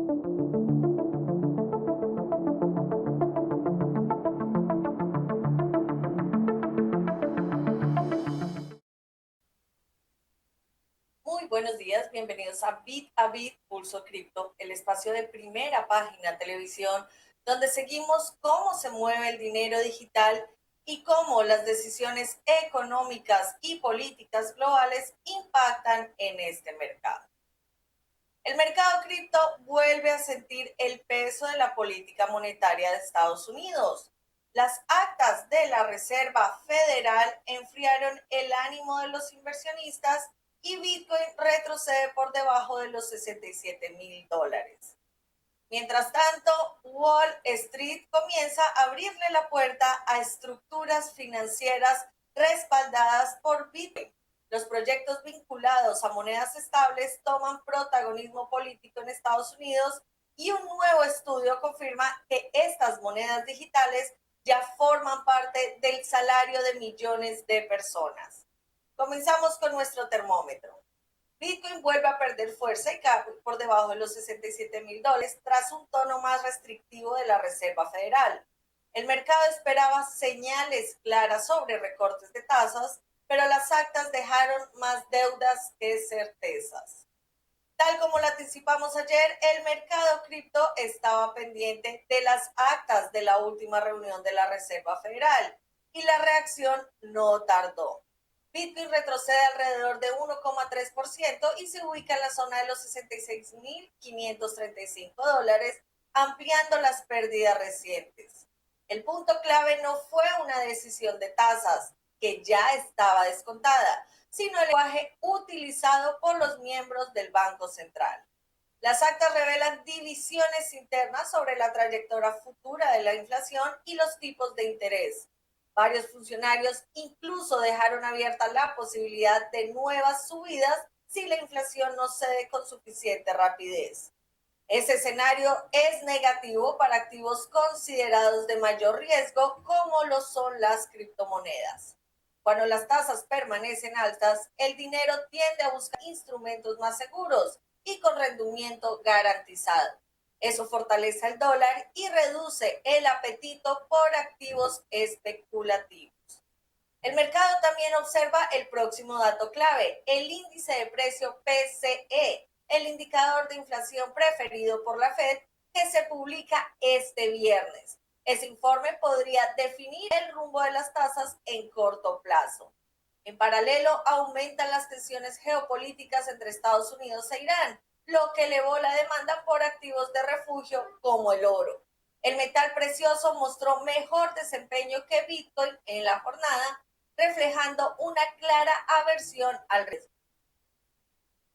Muy buenos días, bienvenidos a Bit Pulso Cripto, el espacio de Primera Página Televisión, donde seguimos cómo se mueve el dinero digital y cómo las decisiones económicas y políticas globales impactan en este mercado. El mercado cripto vuelve a sentir el peso de la política monetaria de Estados Unidos. Las actas de la Reserva Federal enfriaron el ánimo de los inversionistas y Bitcoin retrocede por debajo de los $67,000. Mientras tanto, Wall Street comienza a abrirle la puerta a estructuras financieras respaldadas por Bitcoin. Los proyectos vinculados a monedas estables toman protagonismo político en Estados Unidos y un nuevo estudio confirma que estas monedas digitales ya forman parte del salario de millones de personas. Comenzamos con nuestro termómetro. Bitcoin vuelve a perder fuerza y cae por debajo de los $67,000 tras un tono más restrictivo de la Reserva Federal. El mercado esperaba señales claras sobre recortes de tasas, pero las actas dejaron más deudas que certezas. Tal como lo anticipamos ayer, el mercado cripto estaba pendiente de las actas de la última reunión de la Reserva Federal y la reacción no tardó. Bitcoin retrocede alrededor de 1,3% y se ubica en la zona de los $66,535, ampliando las pérdidas recientes. El punto clave no fue una decisión de tasas, que ya estaba descontada, sino el lenguaje utilizado por los miembros del Banco Central. Las actas revelan divisiones internas sobre la trayectoria futura de la inflación y los tipos de interés. Varios funcionarios incluso dejaron abierta la posibilidad de nuevas subidas si la inflación no cede con suficiente rapidez. Ese escenario es negativo para activos considerados de mayor riesgo, como lo son las criptomonedas. Cuando las tasas permanecen altas, el dinero tiende a buscar instrumentos más seguros y con rendimiento garantizado. Eso fortalece el dólar y reduce el apetito por activos especulativos. El mercado también observa el próximo dato clave, el índice de precio PCE, el indicador de inflación preferido por la Fed, que se publica este viernes. Ese informe podría definir el rumbo de las tasas en corto plazo. En paralelo, aumentan las tensiones geopolíticas entre Estados Unidos e Irán, lo que elevó la demanda por activos de refugio como el oro. El metal precioso mostró mejor desempeño que Bitcoin en la jornada, reflejando una clara aversión al riesgo.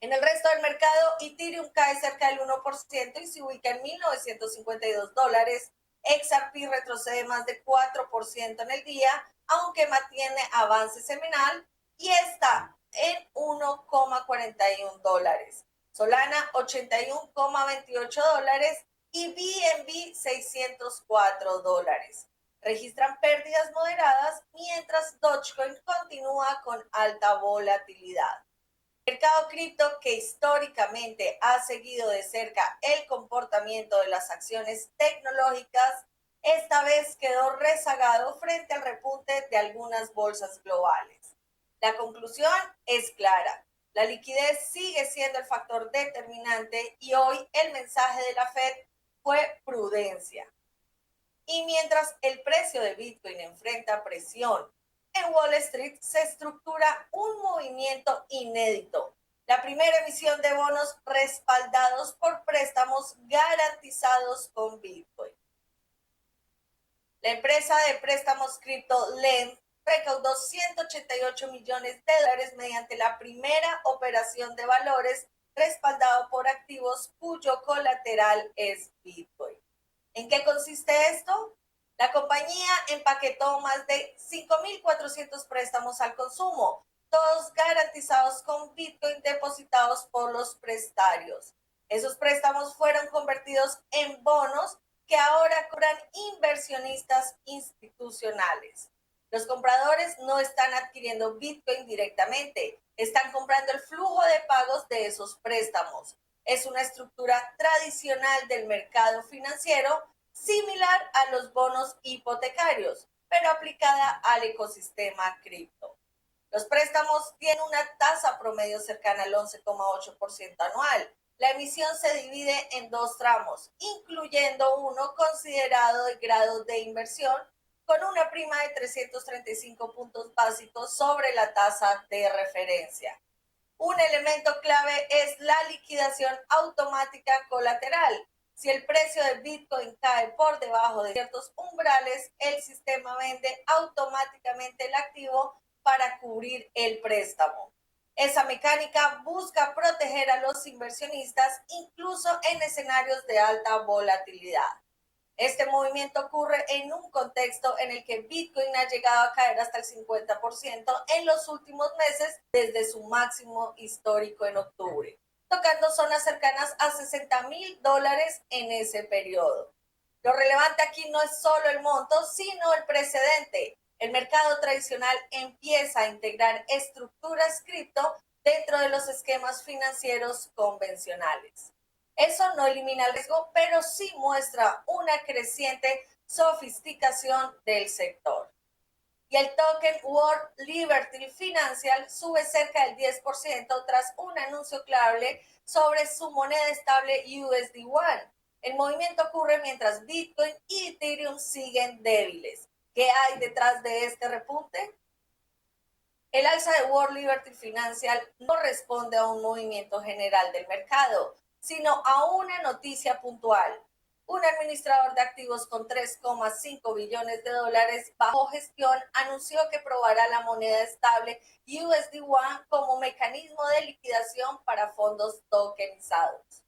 En el resto del mercado, Ethereum cae cerca del 1% y se ubica en $1,952. XRP retrocede más de 4% en el día, aunque mantiene avance semanal y está en $1,41. Solana, $81,28 y BNB, $604. Registran pérdidas moderadas, mientras Dogecoin continúa con alta volatilidad. El mercado cripto, que históricamente ha seguido de cerca el comportamiento de las acciones tecnológicas, esta vez quedó rezagado frente al repunte de algunas bolsas globales. La conclusión es clara. La liquidez sigue siendo el factor determinante y hoy el mensaje de la Fed fue prudencia. Y mientras el precio de Bitcoin enfrenta presión, en Wall Street se estructura un movimiento inédito. La primera emisión de bonos respaldados por préstamos garantizados con Bitcoin. La empresa de préstamos cripto Lend recaudó $188 millones mediante la primera operación de valores respaldado por activos cuyo colateral es Bitcoin. ¿En qué consiste esto? La compañía empaquetó más de 5.400 préstamos al consumo, todos garantizados con Bitcoin depositados por los prestatarios. Esos préstamos fueron convertidos en bonos que ahora cobran inversionistas institucionales. Los compradores no están adquiriendo Bitcoin directamente, están comprando el flujo de pagos de esos préstamos. Es una estructura tradicional del mercado financiero similar a los bonos hipotecarios, pero aplicada al ecosistema cripto. Los préstamos tienen una tasa promedio cercana al 11,8% anual. La emisión se divide en dos tramos, incluyendo uno considerado de grado de inversión con una prima de 335 puntos básicos sobre la tasa de referencia. Un elemento clave es la liquidación automática colateral. Si el precio del Bitcoin cae por debajo de ciertos umbrales, el sistema vende automáticamente el activo para cubrir el préstamo. Esa mecánica busca proteger a los inversionistas incluso en escenarios de alta volatilidad. Este movimiento ocurre en un contexto en el que Bitcoin ha llegado a caer hasta el 50% en los últimos meses desde su máximo histórico en octubre, tocando zonas cercanas a $60,000 en ese periodo. Lo relevante aquí no es solo el monto, sino el precedente. El mercado tradicional empieza a integrar estructuras cripto dentro de los esquemas financieros convencionales. Eso no elimina el riesgo, pero sí muestra una creciente sofisticación del sector. Y el token World Liberty Financial sube cerca del 10% tras un anuncio clave sobre su moneda estable USD1. El movimiento ocurre mientras Bitcoin y Ethereum siguen débiles. ¿Qué hay detrás de este repunte? El alza de World Liberty Financial no responde a un movimiento general del mercado, sino a una noticia puntual. Un administrador de activos con 3,5 billones de dólares bajo gestión anunció que probará la moneda estable USD1 como mecanismo de liquidación para fondos tokenizados.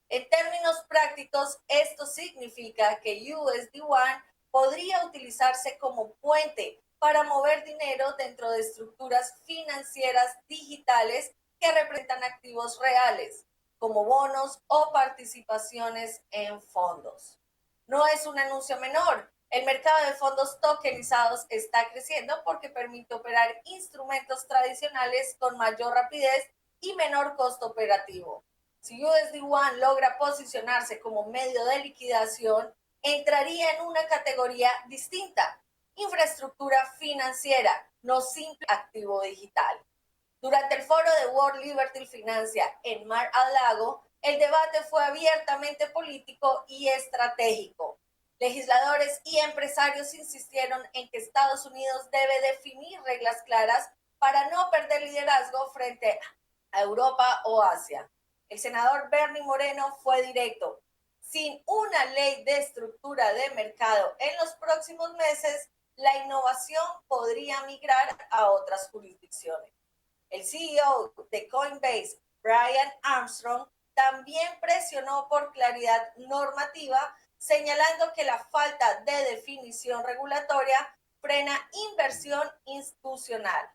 En términos prácticos, esto significa que USD1 podría utilizarse como puente para mover dinero dentro de estructuras financieras digitales que representan activos reales, como bonos o participaciones en fondos. No es un anuncio menor. El mercado de fondos tokenizados está creciendo porque permite operar instrumentos tradicionales con mayor rapidez y menor costo operativo. Si USD1 logra posicionarse como medio de liquidación, entraría en una categoría distinta, infraestructura financiera, no simple activo digital. Durante el foro de World Liberty Financial en Mar-a-Lago, el debate fue abiertamente político y estratégico. Legisladores y empresarios insistieron en que Estados Unidos debe definir reglas claras para no perder liderazgo frente a Europa o Asia. El senador Bernie Moreno fue directo. Sin una ley de estructura de mercado en los próximos meses, la innovación podría migrar a otras jurisdicciones. El CEO de Coinbase, Brian Armstrong, también presionó por claridad normativa, señalando que la falta de definición regulatoria frena inversión institucional.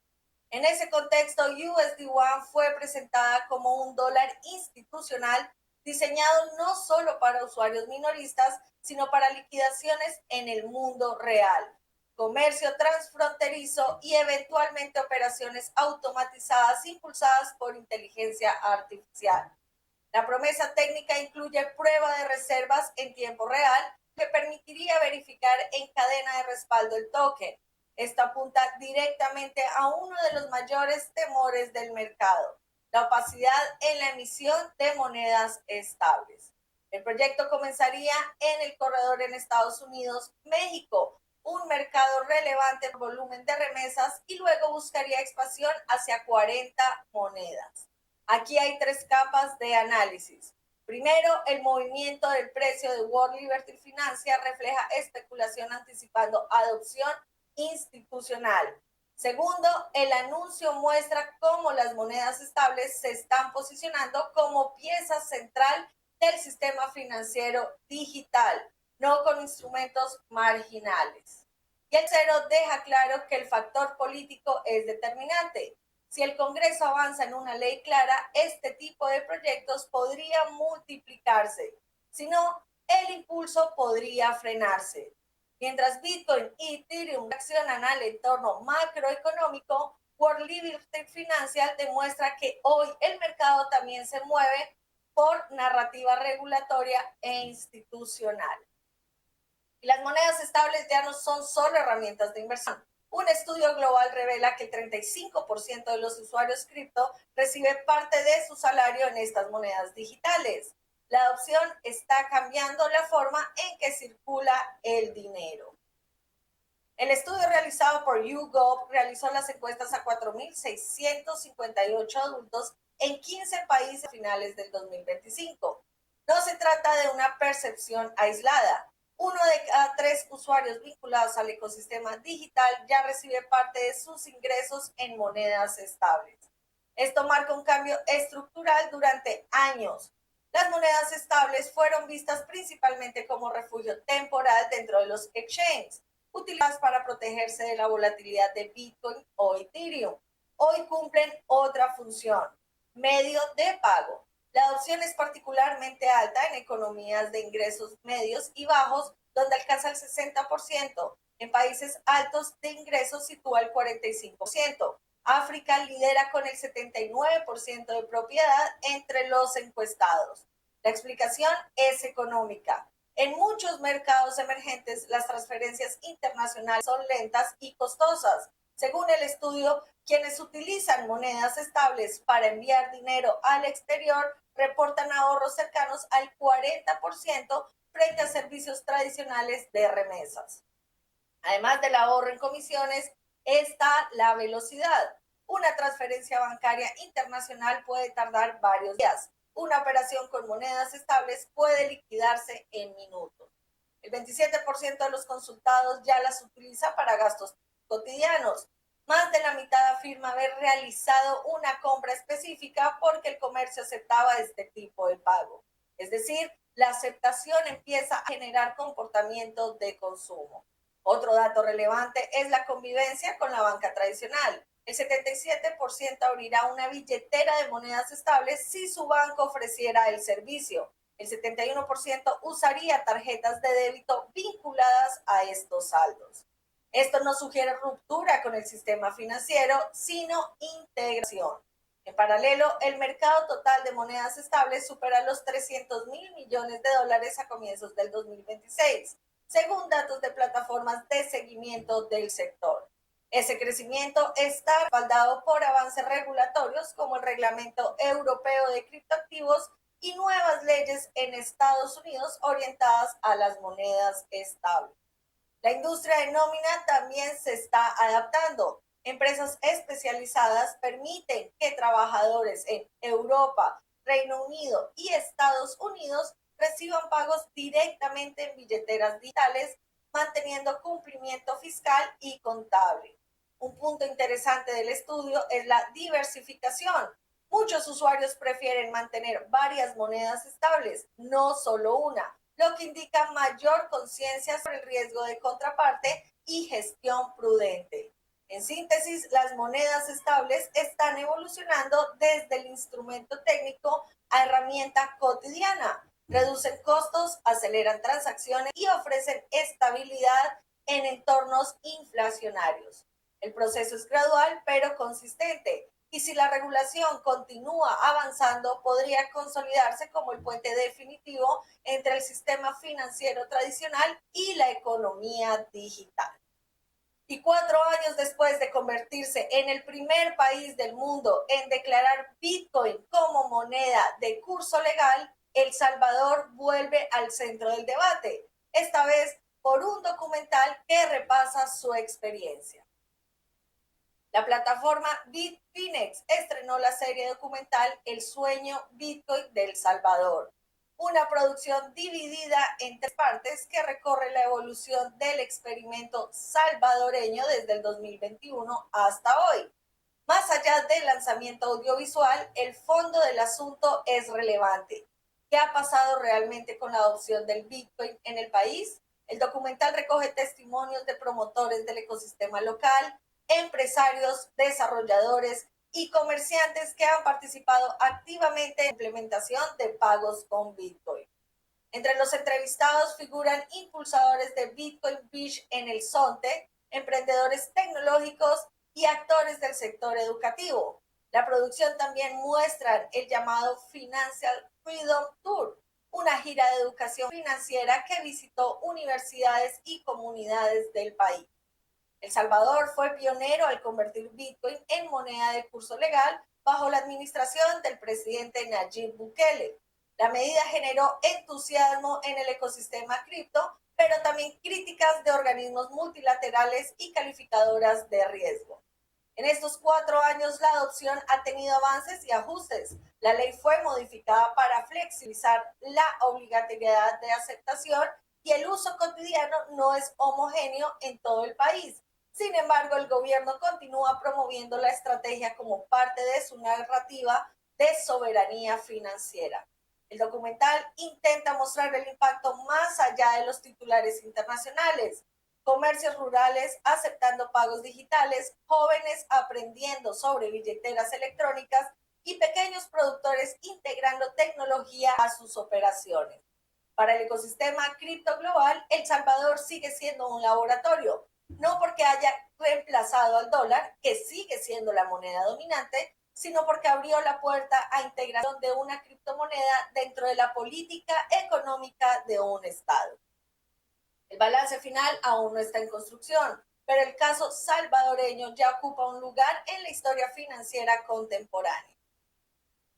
En ese contexto, USD1 fue presentada como un dólar institucional diseñado no solo para usuarios minoristas, sino para liquidaciones en el mundo real, comercio transfronterizo y eventualmente operaciones automatizadas impulsadas por inteligencia artificial. La promesa técnica incluye prueba de reservas en tiempo real que permitiría verificar en cadena de respaldo el token. Esto apunta directamente a uno de los mayores temores del mercado, la opacidad en la emisión de monedas estables. El proyecto comenzaría en el corredor en Estados Unidos, México, un mercado relevante por volumen de remesas, y luego buscaría expansión hacia 40 monedas. Aquí hay tres capas de análisis. Primero, el movimiento del precio de World Liberty Financial refleja especulación anticipando adopción institucional. Segundo, el anuncio muestra cómo las monedas estables se están posicionando como pieza central del sistema financiero digital, no con instrumentos marginales. Y el tercero deja claro que el factor político es determinante. Si el Congreso avanza en una ley clara, este tipo de proyectos podría multiplicarse. Si no, el impulso podría frenarse. Mientras Bitcoin y Ethereum reaccionan al entorno macroeconómico, World Liberty Financial demuestra que hoy el mercado también se mueve por narrativa regulatoria e institucional. Y las monedas estables ya no son solo herramientas de inversión. Un estudio global revela que el 35% de los usuarios cripto recibe parte de su salario en estas monedas digitales. La adopción está cambiando la forma en que circula el dinero. El estudio realizado por YouGov realizó las encuestas a 4.658 adultos en 15 países a finales del 2025. No se trata de una percepción aislada. 1 de cada 3 usuarios vinculados al ecosistema digital ya recibe parte de sus ingresos en monedas estables. Esto marca un cambio estructural durante años. Las monedas estables fueron vistas principalmente como refugio temporal dentro de los exchanges, utilizadas para protegerse de la volatilidad de Bitcoin o Ethereum. Hoy cumplen otra función: medio de pago. La adopción es particularmente alta en economías de ingresos medios y bajos, donde alcanza el 60%. En países altos de ingresos sitúa el 45%. África lidera con el 79% de propiedad entre los encuestados. La explicación es económica. En muchos mercados emergentes, las transferencias internacionales son lentas y costosas. Según el estudio, quienes utilizan monedas estables para enviar dinero al exterior reportan ahorros cercanos al 40% frente a servicios tradicionales de remesas. Además del ahorro en comisiones, está la velocidad. Una transferencia bancaria internacional puede tardar varios días. Una operación con monedas estables puede liquidarse en minutos. El 27% de los consultados ya las utiliza para gastos cotidianos. Más de la mitad afirma haber realizado una compra específica porque el comercio aceptaba este tipo de pago. Es decir, la aceptación empieza a generar comportamiento de consumo. Otro dato relevante es la convivencia con la banca tradicional. El 77% abrirá una billetera de monedas estables si su banco ofreciera el servicio. El 71% usaría tarjetas de débito vinculadas a estos saldos. Esto no sugiere ruptura con el sistema financiero, sino integración. En paralelo, el mercado total de monedas estables supera los 300.000 millones de dólares a comienzos del 2026, según datos de plataformas de seguimiento del sector. Ese crecimiento está respaldado por avances regulatorios como el Reglamento Europeo de Criptoactivos y nuevas leyes en Estados Unidos orientadas a las monedas estables. La industria de nómina también se está adaptando. Empresas especializadas permiten que trabajadores en Europa, Reino Unido y Estados Unidos reciban pagos directamente en billeteras digitales, manteniendo cumplimiento fiscal y contable. Un punto interesante del estudio es la diversificación. Muchos usuarios prefieren mantener varias monedas estables, no solo una, lo que indica mayor conciencia sobre el riesgo de contraparte y gestión prudente. En síntesis, las monedas estables están evolucionando desde el instrumento técnico a herramienta cotidiana. Reducen costos, aceleran transacciones y ofrecen estabilidad en entornos inflacionarios. El proceso es gradual pero consistente, y si la regulación continúa avanzando, podría consolidarse como el puente definitivo entre el sistema financiero tradicional y la economía digital. Y 4 años después de convertirse en el primer país del mundo en declarar Bitcoin como moneda de curso legal, El Salvador vuelve al centro del debate, esta vez por un documental que repasa su experiencia. La plataforma Bitfinex estrenó la serie documental El sueño Bitcoin de El Salvador, una producción dividida en 3 partes que recorre la evolución del experimento salvadoreño desde el 2021 hasta hoy. Más allá del lanzamiento audiovisual, el fondo del asunto es relevante. ¿Qué ha pasado realmente con la adopción del Bitcoin en el país? El documental recoge testimonios de promotores del ecosistema local, empresarios, desarrolladores y comerciantes que han participado activamente en la implementación de pagos con Bitcoin. Entre los entrevistados figuran impulsadores de Bitcoin Beach en el Zonte, emprendedores tecnológicos y actores del sector educativo. La producción también muestra el llamado Financial Freedom Tour, una gira de educación financiera que visitó universidades y comunidades del país. El Salvador fue pionero al convertir Bitcoin en moneda de curso legal bajo la administración del presidente Nayib Bukele. La medida generó entusiasmo en el ecosistema cripto, pero también críticas de organismos multilaterales y calificadoras de riesgo. En estos 4 años, la adopción ha tenido avances y ajustes. La ley fue modificada para flexibilizar la obligatoriedad de aceptación y el uso cotidiano no es homogéneo en todo el país. Sin embargo, el gobierno continúa promoviendo la estrategia como parte de su narrativa de soberanía financiera. El documental intenta mostrar el impacto más allá de los titulares internacionales. Comercios rurales aceptando pagos digitales, jóvenes aprendiendo sobre billeteras electrónicas y pequeños productores integrando tecnología a sus operaciones. Para el ecosistema cripto global, El Salvador sigue siendo un laboratorio, no porque haya reemplazado al dólar, que sigue siendo la moneda dominante, sino porque abrió la puerta a integración de una criptomoneda dentro de la política económica de un Estado. El balance final aún no está en construcción, pero el caso salvadoreño ya ocupa un lugar en la historia financiera contemporánea.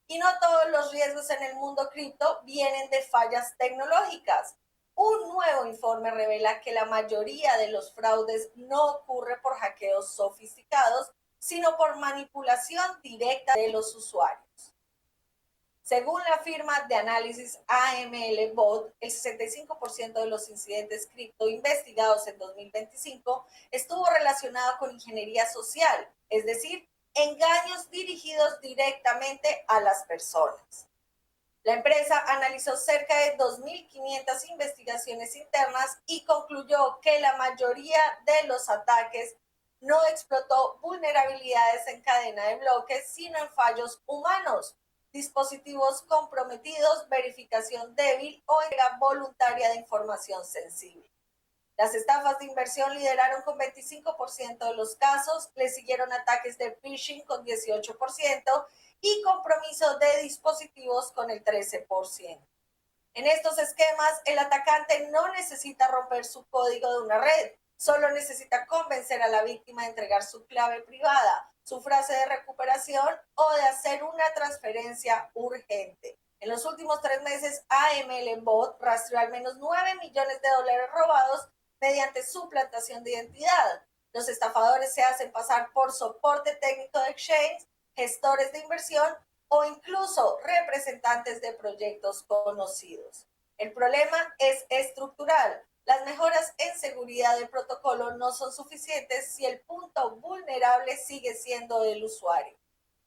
Y no todos los riesgos en el mundo cripto vienen de fallas tecnológicas. Un nuevo informe revela que la mayoría de los fraudes no ocurre por hackeos sofisticados, sino por manipulación directa de los usuarios. Según la firma de análisis AML Bot, el 65% de los incidentes cripto investigados en 2025 estuvo relacionado con ingeniería social, es decir, engaños dirigidos directamente a las personas. La empresa analizó cerca de 2.500 investigaciones internas y concluyó que la mayoría de los ataques no explotó vulnerabilidades en cadena de bloques, sino en fallos humanos, dispositivos comprometidos, verificación débil o entrega voluntaria de información sensible. Las estafas de inversión lideraron con 25% de los casos, le siguieron ataques de phishing con 18% y compromiso de dispositivos con el 13%. En estos esquemas, el atacante no necesita romper su código de una red, solo necesita convencer a la víctima de entregar su clave privada, su frase de recuperación o de hacer una transferencia urgente. En los últimos 3 meses, AML Bot rastreó al menos 9 millones de dólares robados mediante suplantación de identidad. Los estafadores se hacen pasar por soporte técnico de exchange, gestores de inversión o incluso representantes de proyectos conocidos. El problema es estructural. Las mejoras en seguridad del protocolo no son suficientes si el punto vulnerable sigue siendo el usuario.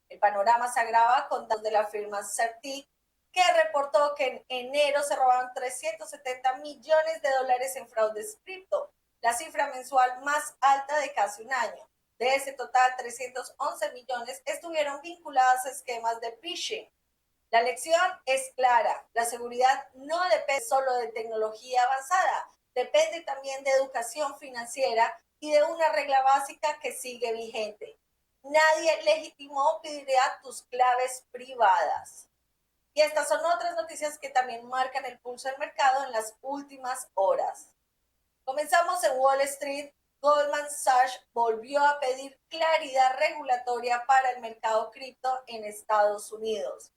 El panorama se agrava con datos de la firma Certic, que reportó que en enero se robaron 370 millones de dólares en fraudes cripto, la cifra mensual más alta de casi un año. De ese total, 311 millones estuvieron vinculadas a esquemas de phishing. La lección es clara, la seguridad no depende solo de tecnología avanzada, depende también de educación financiera y de una regla básica que sigue vigente. Nadie legitimó pedirle tus claves privadas. Y estas son otras noticias que también marcan el pulso del mercado en las últimas horas. Comenzamos en Wall Street. Goldman Sachs volvió a pedir claridad regulatoria para el mercado cripto en Estados Unidos.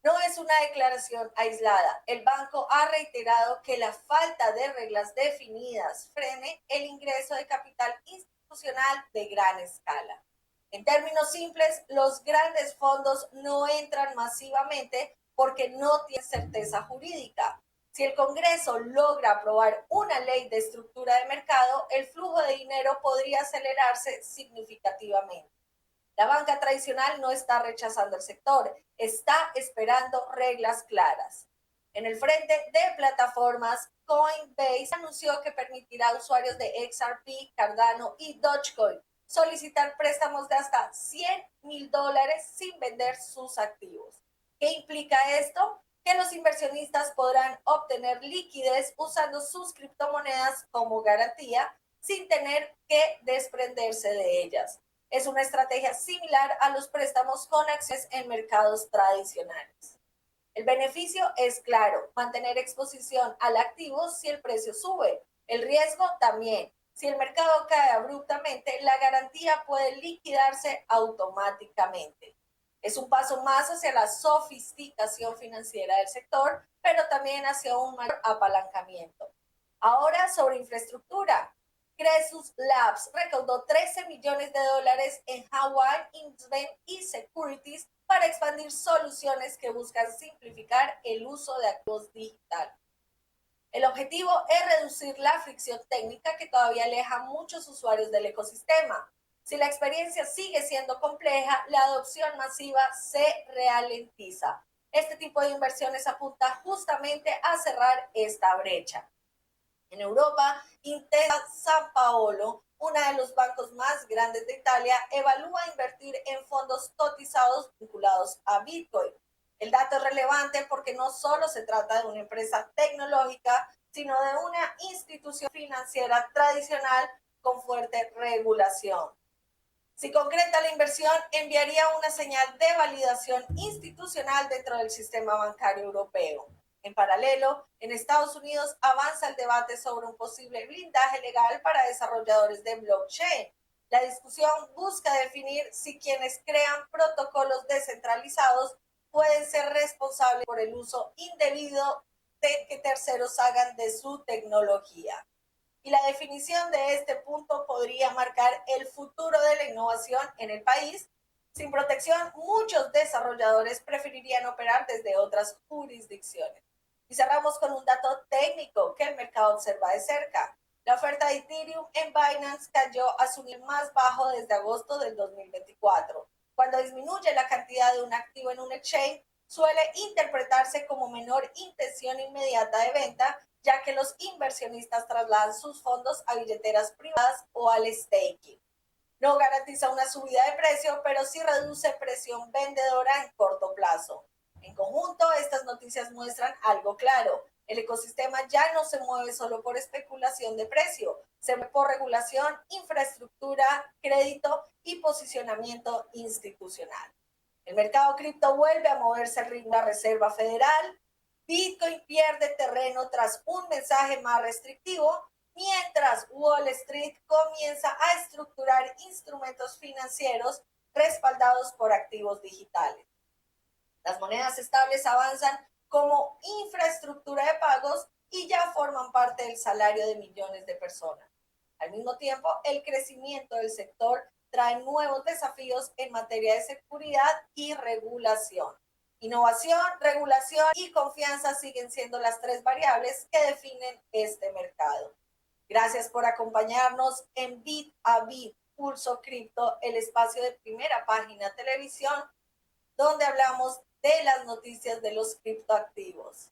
No es una declaración aislada. El banco ha reiterado que la falta de reglas definidas frene el ingreso de capital institucional de gran escala. En términos simples, los grandes fondos no entran masivamente porque no tienen certeza jurídica. Si el Congreso logra aprobar una ley de estructura de mercado, el flujo de dinero podría acelerarse significativamente. La banca tradicional no está rechazando el sector, está esperando reglas claras. En el frente de plataformas, Coinbase anunció que permitirá a usuarios de XRP, Cardano y Dogecoin solicitar préstamos de hasta $100,000 sin vender sus activos. ¿Qué implica esto? Que los inversionistas podrán obtener liquidez usando sus criptomonedas como garantía sin tener que desprenderse de ellas. Es una estrategia similar a los préstamos con acciones en mercados tradicionales. El beneficio es claro, mantener exposición al activo si el precio sube. El riesgo también. Si el mercado cae abruptamente, la garantía puede liquidarse automáticamente. Es un paso más hacia la sofisticación financiera del sector, pero también hacia un mayor apalancamiento. Ahora sobre infraestructura. Cresus Labs recaudó 13 millones de dólares en Hawaii Investment y Securities para expandir soluciones que buscan simplificar el uso de activos digitales. El objetivo es reducir la fricción técnica que todavía aleja a muchos usuarios del ecosistema. Si la experiencia sigue siendo compleja, la adopción masiva se ralentiza. Este tipo de inversiones apunta justamente a cerrar esta brecha. En Europa, Intesa San Paolo, uno de los bancos más grandes de Italia, evalúa invertir en fondos cotizados vinculados a Bitcoin. El dato es relevante porque no solo se trata de una empresa tecnológica, sino de una institución financiera tradicional con fuerte regulación. Si concreta la inversión, enviaría una señal de validación institucional dentro del sistema bancario europeo. En paralelo, en Estados Unidos avanza el debate sobre un posible blindaje legal para desarrolladores de blockchain. La discusión busca definir si quienes crean protocolos descentralizados pueden ser responsables por el uso indebido de que terceros hagan de su tecnología. Y la definición de este punto podría marcar el futuro de la innovación en el país. Sin protección, muchos desarrolladores preferirían operar desde otras jurisdicciones. Y cerramos con un dato técnico que el mercado observa de cerca. La oferta de Ethereum en Binance cayó a su nivel más bajo desde agosto del 2024. Cuando disminuye la cantidad de un activo en un exchange, suele interpretarse como menor intención inmediata de venta, ya que los inversionistas trasladan sus fondos a billeteras privadas o al staking. No garantiza una subida de precio, pero sí reduce presión vendedora en corto plazo. En conjunto, estas noticias muestran algo claro. El ecosistema ya no se mueve solo por especulación de precio, se mueve por regulación, infraestructura, crédito y posicionamiento institucional. El mercado cripto vuelve a moverse al ritmo de la Reserva Federal. Bitcoin pierde terreno tras un mensaje más restrictivo, mientras Wall Street comienza a estructurar instrumentos financieros respaldados por activos digitales. Las monedas estables avanzan como infraestructura de pagos y ya forman parte del salario de millones de personas. Al mismo tiempo, el crecimiento del sector trae nuevos desafíos en materia de seguridad y regulación. Innovación, regulación y confianza siguen siendo las tres variables que definen este mercado. Gracias por acompañarnos en Bit a Bit, Pulso Cripto, el espacio de Primera Página Televisión, donde hablamos de las noticias de los criptoactivos.